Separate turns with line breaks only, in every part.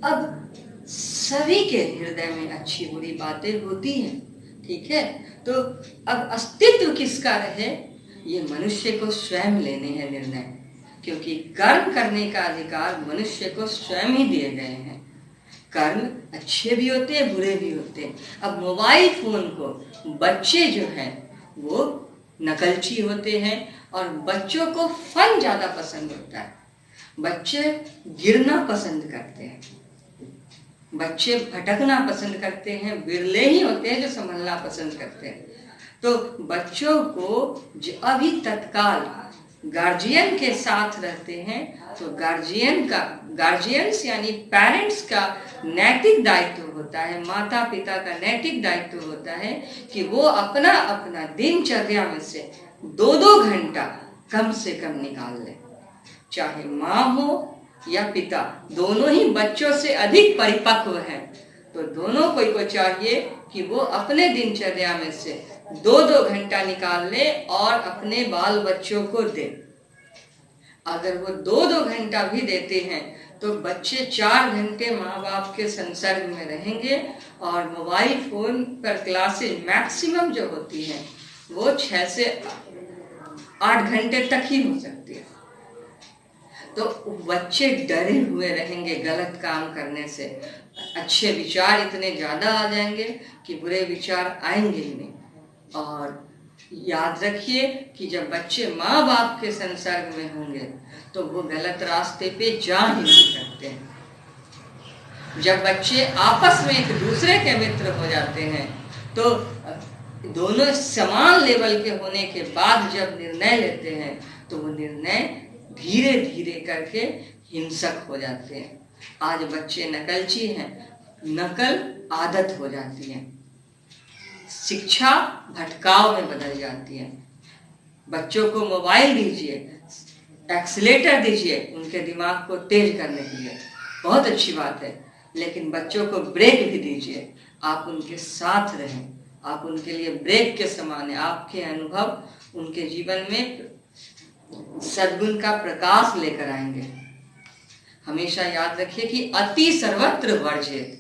अब सभी के हृदय में अच्छी बुरी बातें होती हैं, ठीक है। तो अब अस्तित्व किसका रहे, ये मनुष्य को स्वयं लेने हैं निर्णय, क्योंकि कर्म करने का अधिकार मनुष्य को स्वयं ही दिए गए हैं। कर्म अच्छे भी होते हैं, बुरे भी होते हैं। अब मोबाइल फोन को बच्चे जो हैं वो नकलची होते हैं, और बच्चों को फन ज्यादा पसंद होता है। बच्चे गिरना पसंद करते हैं, बच्चे भटकना पसंद करते हैं, बिरले ही होते हैं जो संभलना पसंद करते हैं। तो बच्चों को जो अभी तत्काल गार्जियन के साथ रहते हैं, तो गार्जियंस यानी पेरेंट्स का नैतिक दायित्व होता है, माता पिता का नैतिक दायित्व होता है कि वो अपना अपना दिनचर्या में से 2-2 घंटा कम से कम निकाल ले। चाहे माँ हो या पिता, दोनों ही बच्चों से अधिक परिपक्व हैं, तो दोनों को चाहिए कि वो अपने दिनचर्या में से 2-2 घंटा निकाल ले और अपने बाल बच्चों को दे। अगर वो 2-2 घंटा भी देते हैं तो बच्चे 4 घंटे माँ बाप के संसर्ग में रहेंगे, और मोबाइल फोन पर क्लासेज मैक्सिमम जो होती हैं वो 6 से 8 घंटे तक ही हो सकती है। तो बच्चे डरे हुए रहेंगे गलत काम करने से, अच्छे विचार इतने ज्यादा आ जाएंगे कि बुरे विचार आएंगे ही नहीं। और याद रखिए कि जब बच्चे माँ बाप के संसर्ग में होंगे तो वो गलत रास्ते पे जा ही नहीं सकते हैं। जब बच्चे आपस में एक दूसरे के मित्र हो जाते हैं तो दोनों समान लेवल के होने के बाद जब निर्णय लेते हैं तो वो निर्णय धीरे धीरे करके हिंसक हो जाते हैं। आज बच्चे नकलची हैं, नकल आदत हो जाती है, शिक्षा भटकाव में बदल जाती है। बच्चों को मोबाइल दीजिए, एक्सीलेटर दीजिए उनके दिमाग को तेज करने के लिए, बहुत अच्छी बात है, लेकिन बच्चों को ब्रेक भी दीजिए। आप उनके साथ रहें, आप उनके लिए ब्रेक के समान है। आपके अनुभव उनके जीवन में सद्गुण का प्रकाश लेकर आएंगे। हमेशा याद रखिए कि अति सर्वत्र वर्जित।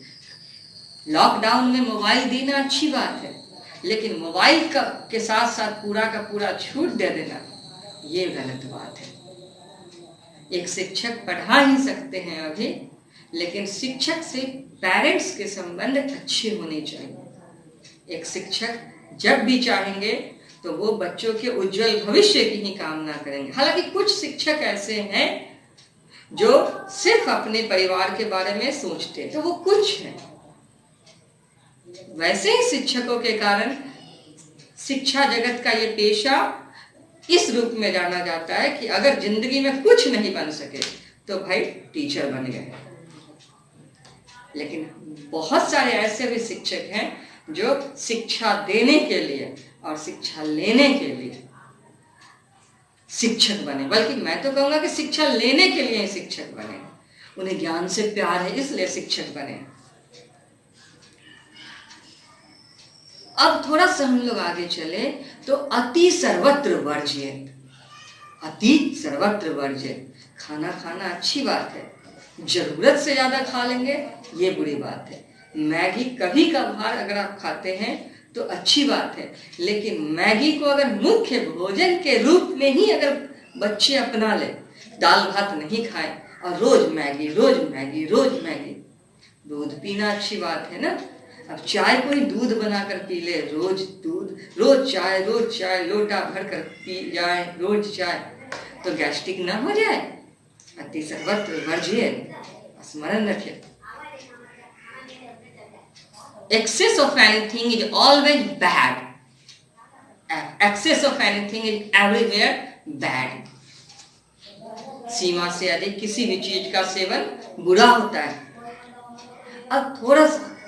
लॉकडाउन में मोबाइल देना अच्छी बात है, लेकिन मोबाइल के साथ साथ पूरा का पूरा छूट दे देना ये गलत बात है। एक शिक्षक पढ़ा ही सकते हैं अभी, लेकिन शिक्षक से पेरेंट्स के संबंध अच्छे होने चाहिए। एक शिक्षक जब भी चाहेंगे तो वो बच्चों के उज्जवल भविष्य की ही कामना करेंगे। हालांकि कुछ शिक्षक ऐसे हैं जो सिर्फ अपने परिवार के बारे में सोचते, तो वो कुछ हैं। वैसे ही शिक्षकों के कारण शिक्षा जगत का ये पेशा इस रूप में जाना जाता है कि अगर जिंदगी में कुछ नहीं बन सके तो भाई टीचर बन गए। लेकिन बहुत सारे ऐसे भी शिक्षक हैं जो शिक्षा देने के लिए और शिक्षा लेने के लिए शिक्षक बने, बल्कि मैं तो कहूंगा कि शिक्षा लेने के लिए शिक्षक बने। उन्हें ज्ञान से प्यार है इसलिए शिक्षक बने। अब थोड़ा सा हम लोग आगे चले तो अति सर्वत्र वर्जित। अति सर्वत्र वर्जित। खाना खाना अच्छी बात है, जरूरत से ज्यादा खा लेंगे ये बुरी बात है। मैगी कभी कभार अगर आप खाते हैं तो अच्छी बात है, लेकिन मैगी को अगर मुख्य भोजन के रूप में ही अगर बच्चे अपना ले, दाल भात नहीं खाएं और रोज मैगी रोज मैगी रोज मैगी। दूध पीना अच्छी बात है ना, अब चाय को ही दूध बनाकर पी ले, रोज दूध रोज चाय लोटा भर कर पी जाए रोज चाय, तो गैस्ट्रिक ना हो जाए। अति सर्वत्र वर्जित। स्मरण रखिए, excess of anything is always bad. Excess of anything is everywhere bad. सीमा से अधिक किसी भी चीज का सेवन बुरा होता है। अब थोड़ा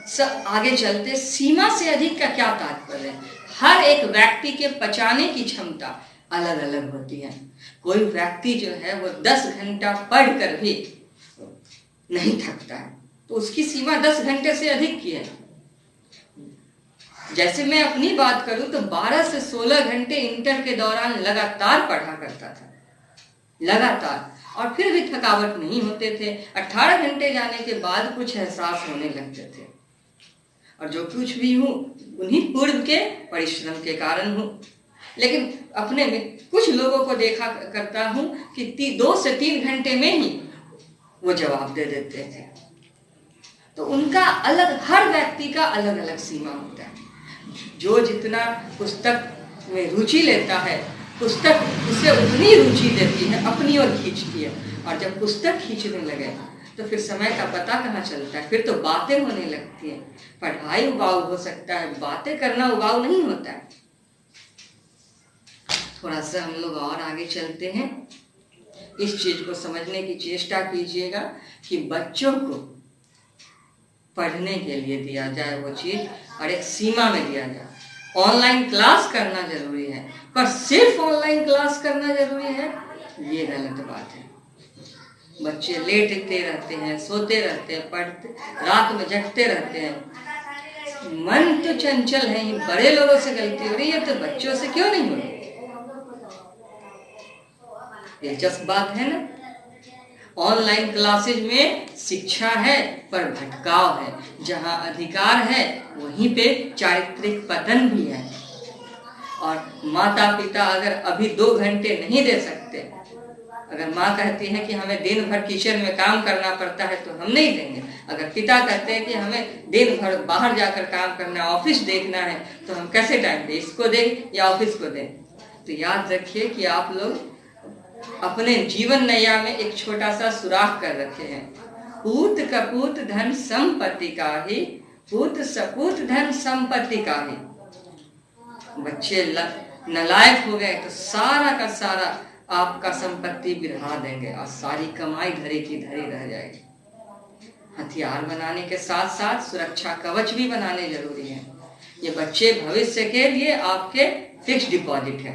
सा आगे चलते, सीमा से अधिक का क्या तात्पर्य है? हर एक व्यक्ति के पचाने की क्षमता अलग अलग होती है। कोई व्यक्ति जो है वो 10 घंटा पढ़कर भी नहीं थकता है, तो उसकी सीमा 10 घंटे से अधिक की है। जैसे मैं अपनी बात करूं तो 12 से 16 घंटे इंटर के दौरान लगातार पढ़ा करता था, लगातार। और फिर भी थकावट नहीं होते थे। 18 घंटे जाने के बाद कुछ एहसास होने लगते थे। और जो कुछ भी हूँ उन्हीं पूर्व के परिश्रम के कारण हूँ। लेकिन अपने में कुछ लोगों को देखा करता हूँ कि 2 से 3 घंटे में ही वो जवाब दे देते थे। तो उनका अलग, हर व्यक्ति का अलग अलग सीमा होता है। जो जितना पुस्तक में रुचि लेता है, पुस्तक उसे उतनी रुचि देती है, अपनी ओर खींचती है। और जब पुस्तक खींचने लगे तो फिर समय का पता कहाँ चलता है, फिर तो बातें होने लगती हैं। पढ़ाई उबाऊ हो सकता है, बातें करना उबाऊ नहीं होता है। थोड़ा सा हम लोग और आगे चलते हैं। इस चीज को समझने की चेष्टा कीजिएगा कि बच्चों को पढ़ने के लिए दिया जाए वो चीज, और एक सीमा में दिया जाए। ऑनलाइन क्लास करना जरूरी है, पर सिर्फ ऑनलाइन क्लास करना जरूरी है, ये गलत बात है। बच्चे लेटते रहते हैं, सोते रहते हैं, पढ़ते, रात में जगते रहते हैं। मन तो चंचल है ही, बड़े लोगों से गलती हो रही है तो बच्चों से क्यों नहीं हो रही? दिलचस्प बात है ना। ऑनलाइन क्लासेज में शिक्षा है पर भटकाव है। जहां अधिकार है वहीं पे चारित्रिक पतन भी है। और माता पिता अगर अभी 2 घंटे नहीं दे सकते, अगर माँ कहती है कि हमें दिन भर किचन में काम करना पड़ता है तो हम नहीं देंगे। अगर पिता कहते हैं कि हमें दिन भर बाहर जाकर काम करना, ऑफिस देखना है, तो हम कैसे टाइम दें, इसको दें या ऑफिस को दें? तो याद रखिए कि आप लोग अपने जीवन नैया में एक छोटा सा सुराख कर रखे हैं। पूत कपूत धन संपत्ति का ही, पूत सपूत धन संपत्ति का ही। बच्चे नालायक हो गए तो सारा का सारा आपका संपत्ति बिरहा देंगे और सारी कमाई धरे की धरी रह जाएगी। हथियार बनाने के साथ साथ सुरक्षा कवच भी बनाने जरूरी है। ये बच्चे भविष्य के लिए आपके फिक्स डिपॉजिट है,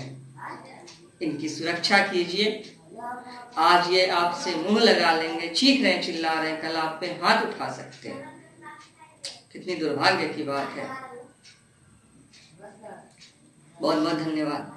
इनकी सुरक्षा कीजिए। आज ये आपसे मुंह लगा लेंगे, चीख रहे चिल्ला रहे, कल आप पे हाथ उठा सकते हैं। कितनी दुर्भाग्य की बात है। बहुत बहुत धन्यवाद।